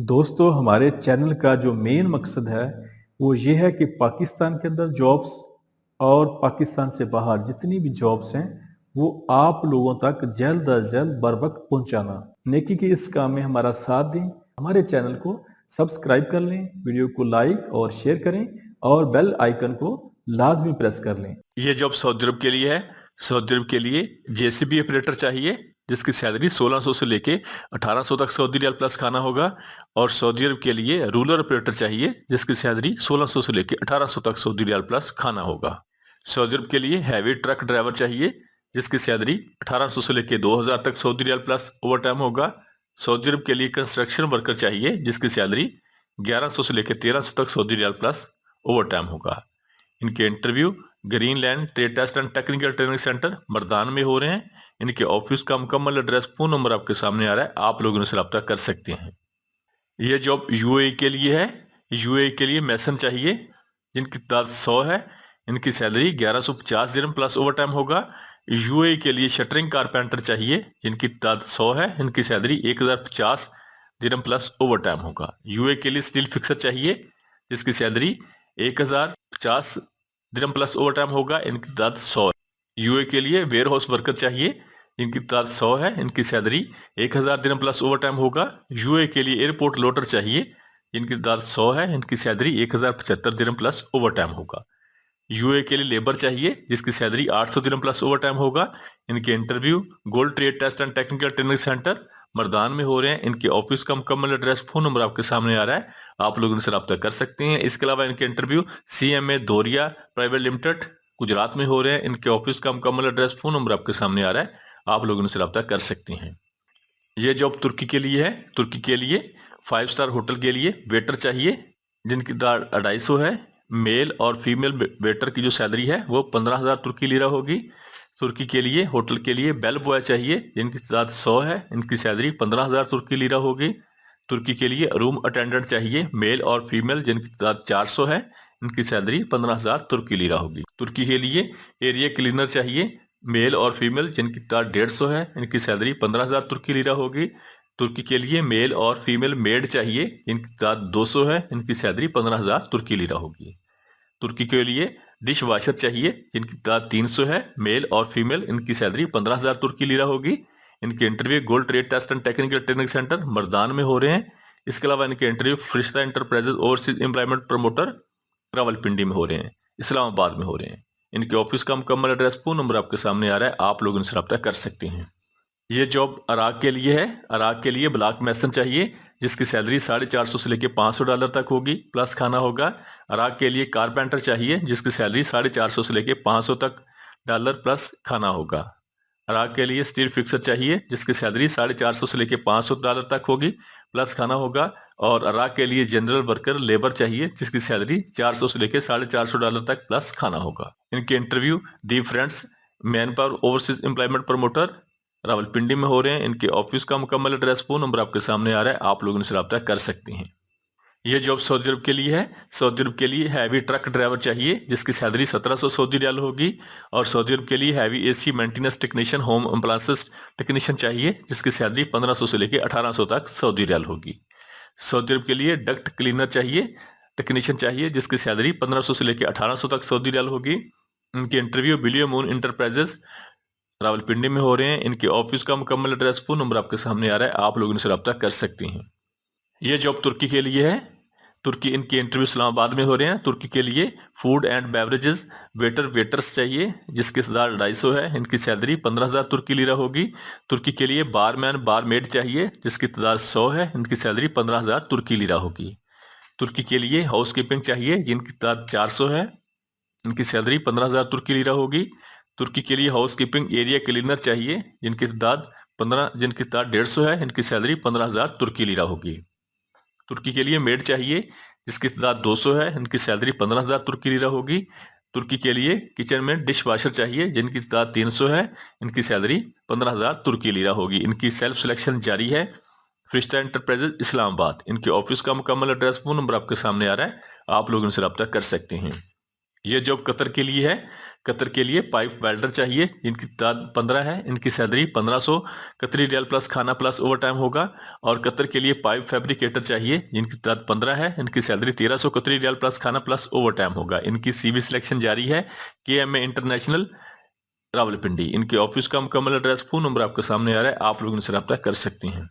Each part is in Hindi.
दोस्तों, हमारे चैनल का जो मेन मकसद है वो ये है कि पाकिस्तान के अंदर जॉब्स और पाकिस्तान से बाहर जितनी भी जॉब्स हैं वो आप लोगों तक जल्द अज जल्द बर वक्त पहुंचाना। नेकी के इस काम में हमारा साथ दें, हमारे चैनल को सब्सक्राइब कर लें, वीडियो को लाइक और शेयर करें और बेल आइकन को लाजमी प्रेस कर लें। ये जॉब सऊदी अरब के लिए है। सऊदी अरब के लिए जेसीबी ऑपरेटर चाहिए जिसकी सैलरी 1600 से लेके 1800 तक सऊदी रियाल प्लस खाना होगा। और सऊदी अरब के लिए रूलर ऑपरेटर चाहिए जिसकी सैलरी 1600 से लेके 1800 तक सऊदी रियाल प्लस खाना होगा। सऊदी अरब के लिए हैवी ट्रक ड्राइवर चाहिए जिसकी सैलरी 1800 से लेके 2000 तक सऊदी रियाल प्लस ओवर टाइम होगा। सऊदी अरब के लिए कंस्ट्रक्शन वर्कर चाहिए जिसकी सैलरी 1100 से लेके 1300 तक सऊदी रियाल प्लस ओवर टाइम होगा। इनके interview Greenland trade test and technical training centre Mardan में हो रहे हैं। इनके ऑफिस का मुकम्मल एड्रेस, फोन नंबर आपके सामने आ रहा है, आप लोग इनसे रब्ता कर सकते हैं। यह जॉब यूएई के लिए है। यूएई के लिए मैसन चाहिए जिनकी तादाद 100 है। इनकी सैलरी 1150 दिरहम प्लस ओवर टाइम होगा। यूएई के लिए शटरिंग कारपेंटर चाहिए जिनकी तादाद 100 है। इनकी सैलरी 1050 दिरहम प्लस ओवर टाइम होगा। यूएई के लिए स्टील फिक्सर चाहिए जिसकी सैलरी 1050 दिरहम प्लस ओवर टाइम होगा। इनकी तादाद 100 है। यूए के लिए वेयर हाउस वर्कर चाहिए इनकी तादाद 100 है। इनकी सैलरी 1000 दिरहम प्लस ओवर टाइम होगा। यूए के लिए एयरपोर्ट लोडर चाहिए इनकी तादाद 100 है। इनकी सैलरी 1075 दिरहम प्लस ओवर टाइम होगा। यूए के लिए लेबर चाहिए जिसकी सैलरी 800 दिरहम प्लस ओवर टाइम होगा। इनके interview gold trade test and technical training centre Mardan में हो रहे हैं। इनके ऑफिस का मुकम्मल एड्रेस, फोन नंबर आपके सामने आ रहा है, आप लोग इनसे रब्ता कर सकते हैं। इसके अलावा इनके interview CMA Doria private limited Gujarat में हो रहे हैं। इनके ऑफिस का मुकम्मल एड्रेस, फोन नंबर आपके सामने आ रहा है, आप लोग इनसे रब्ता कर सकते हैं। ये जॉब तुर्की के लिए है। तुर्की के लिए 5 स्टार होटल के लिए वेटर चाहिए जिनकी दाढ़ 250 है। मेल और फीमेल वेटर की जो सैलरी है वो 15,000 तुर्की लीरा होगी। तुर्की के लिए होटल के लिए बेल बॉय चाहिए जिनकी तादाद 100 है। इनकी सैलरी 15,000 तुर्की लीरा होगी। तुर्की के लिए रूम अटेंडेंट चाहिए मेल और फीमेल जिनकी तादाद 400 है। इनकी सैलरी 15,000 तुर्की लीरा होगी। तुर्की के लिए एरिया क्लीनर चाहिए मेल और फीमेल जिनकी तादाद 150 है। इनकी सैलरी 15,000 तुर्की लीरा होगी। तुर्की के लिए मेल और फीमेल मेड चाहिए जिनकी तादाद 200 है। इनकी सैलरी 15,000 तुर्की लीरा होगी। तुर्की के लिए डिश वाशर चाहिए जिनकी तादाद 300 है मेल और फीमेल। इनकी सैलरी 15,000 तुर्की लीरा होगी। इनके interview gold trade test and technical training centre Mardan में हो रहे हैं। इसके अलावा इनके interview Farishta enterprises overseas employment promoter Rawalpindi में हो रहे हैं, इस्लामाबाद में हो रहे हैं। इनके ऑफिस का मुकम्मल एड्रेस, फोन नंबर आपके सामने आ रहा है, आप लोग इनसे रब्ता कर सकते हैं। ये जॉब अराक के लिए है। अराक के लिए ब्लॉक मैसन चाहिए जिसकी सैलरी 450 से लेके $500 तक होगी प्लस खाना होगा। अराक के लिए कारपेंटर चाहिए जिसकी सैलरी 450 से लेके 500 तक डॉलर प्लस खाना होगा। अराक के लिए स्टील फिक्सर चाहिए जिसकी सैलरी 450 से लेके $500 तक होगी प्लस खाना होगा। और अराक के लिए जनरल वर्कर लेबर चाहिए जिसकी सैलरी 400 से लेके $450 तक प्लस खाना होगा। इनके interview the friends man power overseas employment promoter Rawalpindi में हो रहे हैं। इनके ऑफिस का मुकम्मल एड्रेस, फोन नंबर आपके सामने आ रहा है, आप लोग इनसे रब्ता कर सकते हैं। यह जॉब सऊदी अरब के लिए है। सऊदी अरब के लिए हैवी ट्रक ड्राइवर चाहिए जिसकी सैलरी 1700 सऊदी रियाल होगी। और सऊदी अरब के लिए heavy AC maintenance technician home appliances technician चाहिए जिसकी सैलरी 1500 से लेकर 1800 तक सऊदी रियाल होगी। सऊदी अरब के लिए डक्ट क्लीनर चाहिए टेक्नीशियन चाहिए जिसकी सैलरी 1500 से लेकर 1800 तक सऊदी रियाल होगी। इनके इंटरव्यू बिलियो मून इंटरप्राइजेस रावलपिंडी में हो रहे हैं। इनके ऑफिस का मुकम्मल एड्रेस, फोन नंबर आपके सामने आ रहा है, आप लोग इनसे रब्ता कर सकते हैं। यह जॉब तुर्की के लिए है। तुर्की इनके इंटरव्यू इस्लामाबाद में हो रहे हैं। तुर्की के लिए फूड एंड बेवरेजेस वेटर्स चाहिए जिसकी तादाद 250 है। इनकी सैलरी 15,000 तुर्की लीरा होगी। तुर्की के लिए बारमैन बारमेड चाहिए जिसकी तादाद 100 है। इनकी सैलरी 15,000 तुर्की लीरा होगी। तुर्की के लिए हाउस कीपिंग चाहिए जिनकी तादाद 400 है। इनकी सैलरी 15,000 तुर्की लीरा होगी। तुर्की के लिए हाउस कीपिंग एरिया क्लीनर चाहिए जिनकी तादाद 150 है। इनकी सैलरी 15,000 तुर्की लीरा होगी। तुर्की के लिए मेड चाहिए जिसकी तादाद 200 है। इनकी सैलरी 15,000 तुर्की लीरा होगी। तुर्की के लिए किचन में डिश वाशर चाहिए जिनकी तादाद 300 है। इनकी सैलरी 15,000 तुर्की लीरा होगी। इनकी सेल्फ सिलेक्शन जारी है। फरिश्ता एंटरप्राइजेज इस्लामाबाद। इनके ऑफिस का मुकम्मल एड्रेस, फोन नंबर आपके सामने आ रहा है, आप लोग इनसे रब्ता कर सकते हैं। यह जॉब कतर के लिए है। कतर के लिए पाइप वेल्डर चाहिए जिनकी तादाद 15 है, इनकी सैलरी 1500 कतरी रियाल प्लस खाना प्लस ओवर टाइम होगा। और कतर के लिए पाइप फैब्रिकेटर चाहिए जिनकी तादाद 15 है, इनकी सैलरी 1300 कतरी रियाल प्लस खाना प्लस ओवर टाइम होगा। इनकी CV सिलेक्शन जारी है। KMA international Rawalpindi. इनके ऑफिस का मुकम्मल एड्रेस, फोन नंबर आपके सामने आ रहा है, आप लोग इनसे रब्ता कर सकते हैं।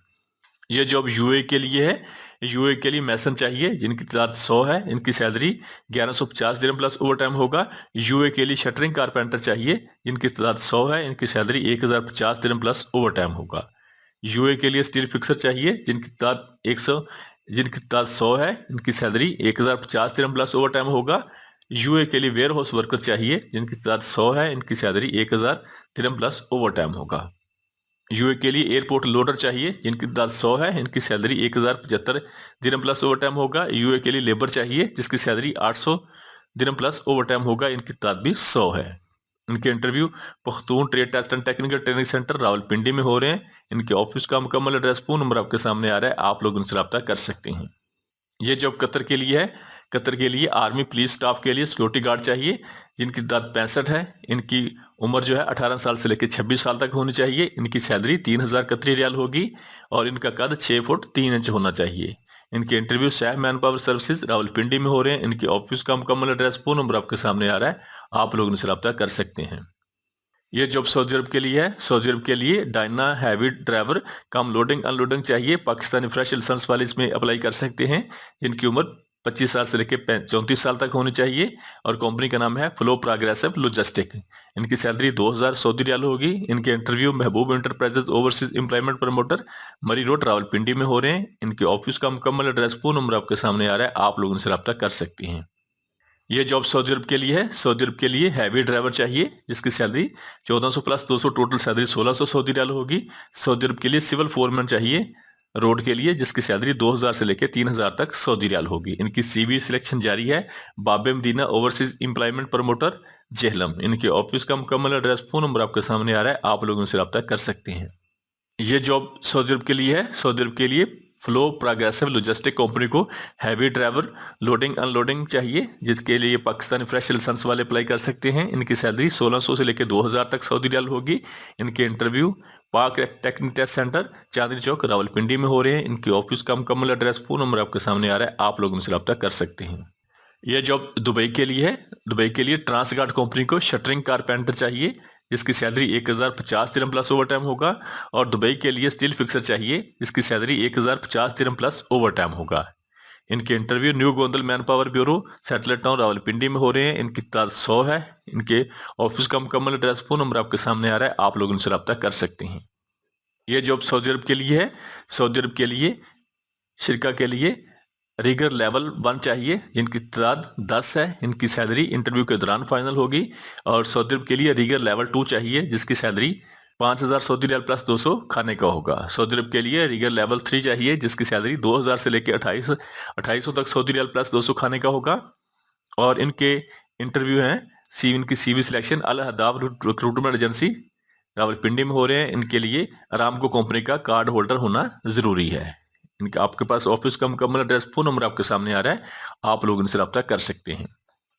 ये जॉब यूए के लिए है। यूए के लिए मैसन चाहिए जिनकी तादाद 100 है, इनकी सैलरी 1150 दिरहम प्लस ओवर टाइम होगा। यूए के लिए शटरिंग कारपेंटर चाहिए जिनकी तादाद 100 है, इनकी सैलरी 1050 दिरहम प्लस ओवर टाइम होगा। यूए के लिए स्टील फिक्सर चाहिए जिनकी तादाद 100 है, इनकी सैलरी 1050 दिरहम प्लस ओवर टाइम होगा। यूए के लिए वेयर हाउस वर्कर चाहिए जिनकी तादाद 100 है, इनकी सैलरी 1000 दिरहम प्लस ओवर टाइम होगा। यूए के लिए एयरपोर्ट लोडर चाहिए जिनकी तादाद 100 है, इनकी सैलरी 1075 दिरहम प्लस ओवर टाइम होगा। यूए के लिए लेबर चाहिए जिसकी सैलरी 800 दिरहम प्लस ओवर टाइम होगा, इनकी तादाद भी 100 है। इनके interview Pakhtun trade test and technical training centre Rawalpindi में हो रहे हैं। इनके ऑफिस का मुकम्मल एड्रेस, फोन नंबर आपके सामने आ रहा है, आप लोग उनसे रब्ता कर सकते हैं। ये जॉब कतर के लिए है। कतर के लिए आर्मी पुलिस स्टाफ के लिए सिक्योरिटी गार्ड चाहिए जिनकी तादाद 65 है, इनकी उम्र जो है 18 साल से लेकर 26 साल तक होनी चाहिए। इनकी सैलरी 3000 कतरी रियाल होगी और इनका कद 6 फुट 3 इंच होना चाहिए। इनके interview Saif man power services Rawalpindi में हो रहे हैं। इनके ऑफिस का मुकम्मल एड्रेस, फोन नंबर आपके सामने आ रहा है, आप लोग इनसे रब्ता कर सकते हैं। ये जॉब सऊदी अरब के लिए है। सऊदी अरब के लिए डायना हैवी ड्राइवर कम लोडिंग अनलोडिंग चाहिए। पाकिस्तानी फ्रेश लाइसेंस वाले इसमें अप्लाई कर सकते हैं जिनकी उम्र 25 साल से लेकर 34 साल तक होनी चाहिए और कंपनी का नाम है फ्लो प्रोग्रेसिव लॉजिस्टिक। इनकी सैलरी 2000 सऊदी रियाल होगी। इनके इंटरव्यू महबूब इंटरप्राइजेज ओवरसीज एम्प्लॉयमेंट प्रमोटर मरी रोड रावलपिंडी में हो रहे हैं। इनके ऑफिस का मुकम्मल एड्रेस, फोन नंबर आपके सामने आ रहा है, आप लोग उनसे रब्ता कर सकते हैं। ये जॉब सऊदी अरब के लिए है। सऊदी अरब के लिए हैवी ड्राइवर चाहिए जिसकी सैलरी 1400 प्लस 200 टोटल सैलरी 1600 सऊदी रियाल होगी। सऊदी अरब के लिए सिविल फोरमैन चाहिए रोड के लिए जिसकी सैलरी 2000 से लेकर 3000 तक सऊदी रियाल होगी। इनकी CV सिलेक्शन जारी है। Babe Madina overseas employment promoter Jhelum. इनके ऑफिस का मुकम्मल एड्रेस, फोन नंबर आपके सामने आ रहा है, आप लोग उनसे रब्ता कर सकते हैं। ये जॉब सऊदी अरब के लिए है। सऊदी अरब के लिए फ्लो प्रोग्रेसिव लॉजिस्टिक कंपनी को हैवी ड्राइवर लोडिंग अनलोडिंग चाहिए जिसके लिए पाकिस्तानी फ्रेश लाइसेंस वाले अप्लाई कर सकते हैं। इनकी सैलरी 1600 से लेकर 2000 तक सऊदी रियाल होगी। इनके इंटरव्यू पाक technique test centre Chandni Chowk Rawalpindi में हो रहे हैं। इनके ऑफिस का मुकम्मल एड्रेस, फोन नंबर आपके सामने आ रहा है, आप लोग उनसे रब्ता कर सकते हैं। यह जॉब दुबई के लिए है। दुबई के लिए ट्रांसगार्ड कंपनी को शटरिंग कारपेंटर चाहिए जिसकी सैलरी 1050 दिरहम प्लस ओवर टाइम होगा। और दुबई के लिए स्टील फिक्सर चाहिए जिसकी सैलरी 1050 दिरहम प्लस ओवर टाइम होगा। इनके interview new Gondal man power bureau satellite town Rawalpindi में हो रहे हैं। इनकी तादाद 100 है। इनके ऑफिस का मुकम्मल एड्रेस, फोन नंबर आपके सामने आ रहा है, आप लोग उनसे रब्ता कर सकते हैं। ये जॉब सऊदी अरब के लिए है। सऊदी अरब के लिए शिरका के लिए रिगर लेवल 1 चाहिए जिनकी तादाद 10 है। इनकी सैलरी इंटरव्यू के दौरान फाइनल होगी। और सऊदी अरब के लिए रिगर लेवल 2 चाहिए जिसकी सैलरी 5000 सऊदी रियाल प्लस 200 खाने का होगा। सऊदी अरब के लिए रिगर लेवल 3 चाहिए जिसकी सैलरी 2000 से लेकर 2800 तक सऊदी रियाल प्लस 200 खाने का होगा। और इनके इंटरव्यू हैं इनकी CV सिलेक्शन अल हदाब रिक्रूटमेंट एजेंसी रावलपिंडी में हो रहे हैं। इनके लिए अरामको कंपनी का कार्ड होल्डर होना जरूरी है। इनका आपके पास ऑफिस का मुकम्मल एड्रेस, फोन नंबर आपके सामने आ रहा है, आप लोग इनसे रब्ता कर सकते हैं।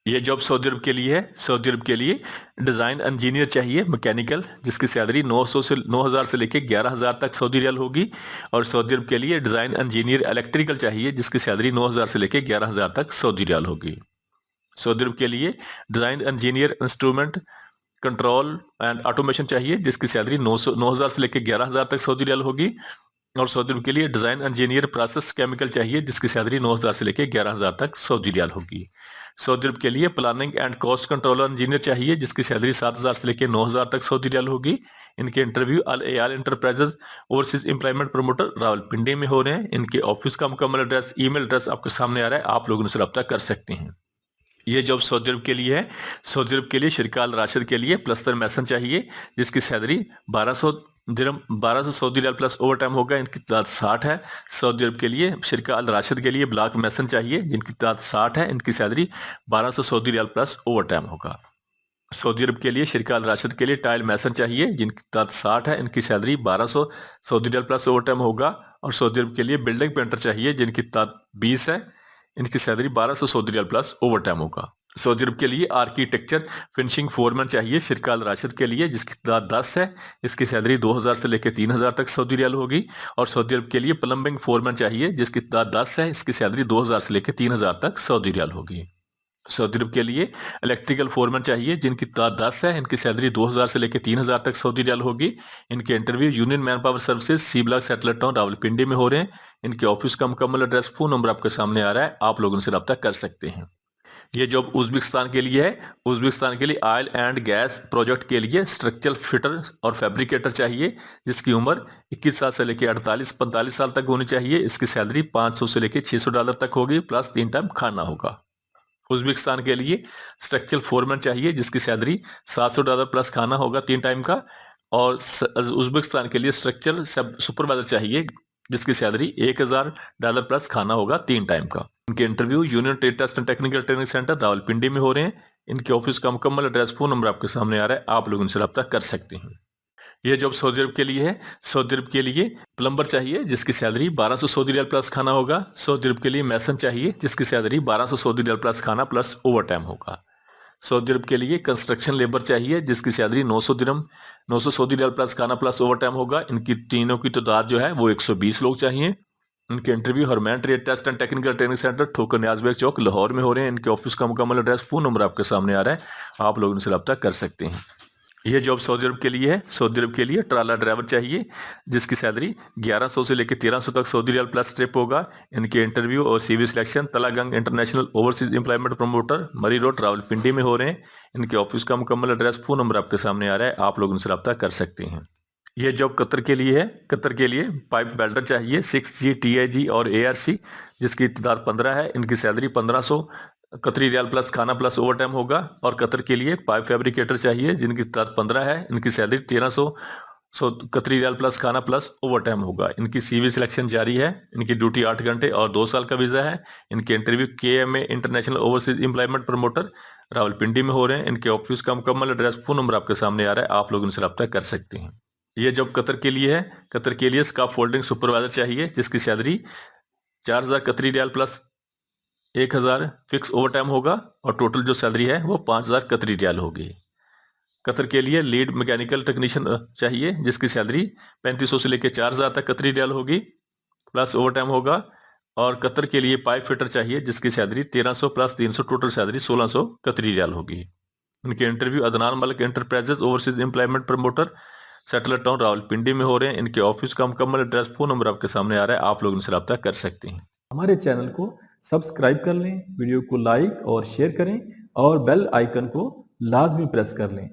ये जॉब सऊदी अरब के लिए है। सऊदी अरब के लिए डिजाइन इंजीनियर चाहिए मैकेनिकल जिसकी सैलरी 9000 से लेकर 11000 तक सऊदी रियाल होगी। और सऊदी अरब के लिए डिजाइन इंजीनियर इलेक्ट्रिकल चाहिए जिसकी सैलरी 9000 से लेकर 11000 तक सऊदी रियाल होगी। सऊदी अरब के लिए design engineer instrument control and automation चाहिए जिसकी सैलरी 9000 से लेकर 11000 तक सऊदी रियाल होगी। और सऊदी अरब के लिए डिजाइन इंजीनियर प्रोसेस केमिकल चाहिए जिसकी सैलरी 9000 से लेकर 11000 तक सऊदी रियाल होगी। सऊदी अरब के लिए planning and cost controller engineer चाहिए जिसकी सैलरी 7000 से लेकर 9000 तक सऊदी रियाल होगी। इनके इंटरव्यू अल एयाल enterprises overseas employment promoter Rawalpindi में हो रहे हैं। इनके ऑफिस का मुकम्मल एड्रेस, ईमेल एड्रेस आपके सामने आ रहा है, आप लोग उनसे रब्ता कर सकते हैं। ये जॉब सऊदी अरब के लिए है। सऊदी अरब के लिए शिरका अल राशिद के लिए प्लस्तर मैसन चाहिए जिसकी सैलरी 1200 सऊदी रियाल प्लस ओवर टाइम होगा। इनकी तादाद 60 है। सऊदी अरब के लिए शिरका अल राशिद के लिए ब्लॉक मैसन चाहिए जिनकी तादाद 60 है। इनकी सैलरी 1200 सऊदी रियाल प्लस ओवर टाइम होगा। सऊदी अरब के लिए शिरका अल राशिद के लिए टाइल मैसन चाहिए जिनकी तादाद 60 है। इनकी सैलरी 1200 सऊदी रियाल प्लस ओवर टाइम होगा। और सऊदी अरब के लिए बिल्डिंग पेंटर चाहिए जिनकी तादाद 20 है। इनकी सैलरी 1200 सऊदी रियाल प्लस ओवर टाइम होगा। सऊदी अरब के लिए आर्किटेक्चर फिनिशिंग फोरमैन चाहिए शिरकाल राशिद के लिए, जिसकी तादाद 10 है। इसकी सैलरी 2000 से लेकर 3000 तक सऊदी रियाल होगी। और सऊदी अरब के लिए प्लम्बिंग फोरमैन चाहिए, जिसकी तादाद 10 है। इसकी सैलरी 2000 से लेकर 3000 तक सऊदी रियाल होगी। सऊदी अरब के लिए इलेक्ट्रिकल फोरमैन चाहिए, जिनकी तादाद 10 है। इनकी सैलरी 2000 से लेकर 3000 तक सऊदी रियाल होगी। इनके interview union manpower services, C block, satellite town, Rawalpindi में हो रहे हैं। इनके ऑफिस का मुकम्मल एड्रेस, फोन नंबर आपके सामने आ रहा है, आप लोग उनसे रब्ता कर सकते हैं। ये जॉब उज्बेकिस्तान के लिए है। उज्बेकिस्तान के लिए ऑयल एंड गैस प्रोजेक्ट के लिए स्ट्रक्चरल फिटर और फैब्रिकेटर चाहिए, जिसकी उम्र 21 साल से लेकर 48-45 साल तक होनी चाहिए। इसकी सैलरी $500 से लेकर $600 तक होगी, प्लस 3 टाइम खाना होगा। उज्बेकिस्तान के लिए स्ट्रक्चरल फोरमैन चाहिए, जिसकी सैलरी $700 प्लस खाना होगा 3 टाइम का। और उज्बेकिस्तान के लिए स्ट्रक्चरल सुपरवाइजर चाहिए, जिसकी सैलरी $1000 प्लस खाना होगा 3 टाइम का। इनके interview union trade test and technical training centre Rawalpindi में हो रहे हैं। इनके ऑफिस का मुकम्मल एड्रेस, फोन नंबर आपके सामने आ रहा है, आप लोग इनसे रब्ता कर सकते हैं। यह जॉब सऊदी अरब के लिए है। सऊदी अरब के लिए प्लम्बर चाहिए, जिसकी सैलरी 1200 सऊदी रियाल प्लस खाना होगा। सऊदी अरब के लिए मैसन चाहिए, जिसकी सैलरी 1200 सऊदी रियाल प्लस खाना प्लस ओवर टाइम होगा। सऊदी अरब के लिए कंस्ट्रक्शन लेबर चाहिए, जिसकी सैलरी 900 दिरहम 900 सऊदी रियाल प्लस खाना प्लस ओवर टाइम होगा। इनकी तीनों की तादाद जो है वो 120 लोग चाहिए। इनके interview Harman trade test and technical training centre, Thokar Niazbeg चौक, लाहौर में हो रहे हैं। इनके ऑफिस का मुकम्मल एड्रेस, फोन नंबर आपके सामने आ रहा है, आप लोग इनसे रब्ता कर सकते हैं। यह जॉब सऊदी अरब के लिए है। सऊदी अरब के लिए ट्राला ड्राइवर चाहिए, जिसकी सैलरी 1100 से लेकर 1300 तक सऊदी रियाल प्लस ट्रिप होगा। इनके इंटरव्यू और CV selection Talagang international overseas employment promoter, मरी रोड, रावलपिंडी में हो रहे हैं। इनके ऑफिस का मुकम्मल एड्रेस, फोन नंबर आपके सामने आ रहा है, आप लोग उनसे रब्ता कर सकते हैं। यह जॉब कतर के लिए है। कतर के लिए पाइप वेल्डर चाहिए, 6G, TIG और ARC, जिसकी तादाद 15 है। इनकी सैलरी 1500 कतरी रियाल प्लस खाना प्लस ओवर टाइम होगा। और कतर के लिए पाइप फैब्रिकेटर चाहिए, जिनकी तादाद 15 है। इनकी सैलरी 1300 कतरी रियाल प्लस खाना प्लस ओवर टाइम होगा। इनकी CV सिलेक्शन जारी है। इनकी ड्यूटी 8 घंटे और 2 साल का वीज़ा है। इनके interview KMA international overseas employment promoter Rawalpindi में हो रहे हैं। इनके ऑफिस का मुकम्मल एड्रेस, फोन नंबर आपके सामने आ रहा है, आप लोग उनसे रब्ता कर सकते हैं। ये जॉब कतर के लिए है। कतर के लिए स्काफ फोल्डिंग सुपरवाइजर चाहिए, जिसकी सैलरी 4000 कतरी रियाल प्लस 1000 फिक्स ओवर टाइम होगा। और टोटल जो सैलरी है वो 5000 कतरी रियाल होगी। कतर के लिए लीड मैकेनिकल टेक्नीशियन चाहिए, जिसकी सैलरी 3500 से लेकर 4000 तक कतरी रियाल होगी, प्लस ओवर टाइम होगा। और कतर के लिए पाइप फिटर चाहिए, जिसकी सैलरी 1300 प्लस 300, टोटल सैलरी 1600 कतरी रियाल होगी। इनके interview Adnan Malik enterprises overseas employment promoter, satellite town, Rawalpindi में हो रहे हैं। इनके ऑफिस का मुकम्मल एड्रेस, फोन नंबर आपके सामने आ रहा है, आप लोग इनसे रब्ता कर सकते हैं। हमारे चैनल को सब्सक्राइब कर लें, वीडियो को लाइक और शेयर करें और बेल आइकन को लाजमी प्रेस कर लें।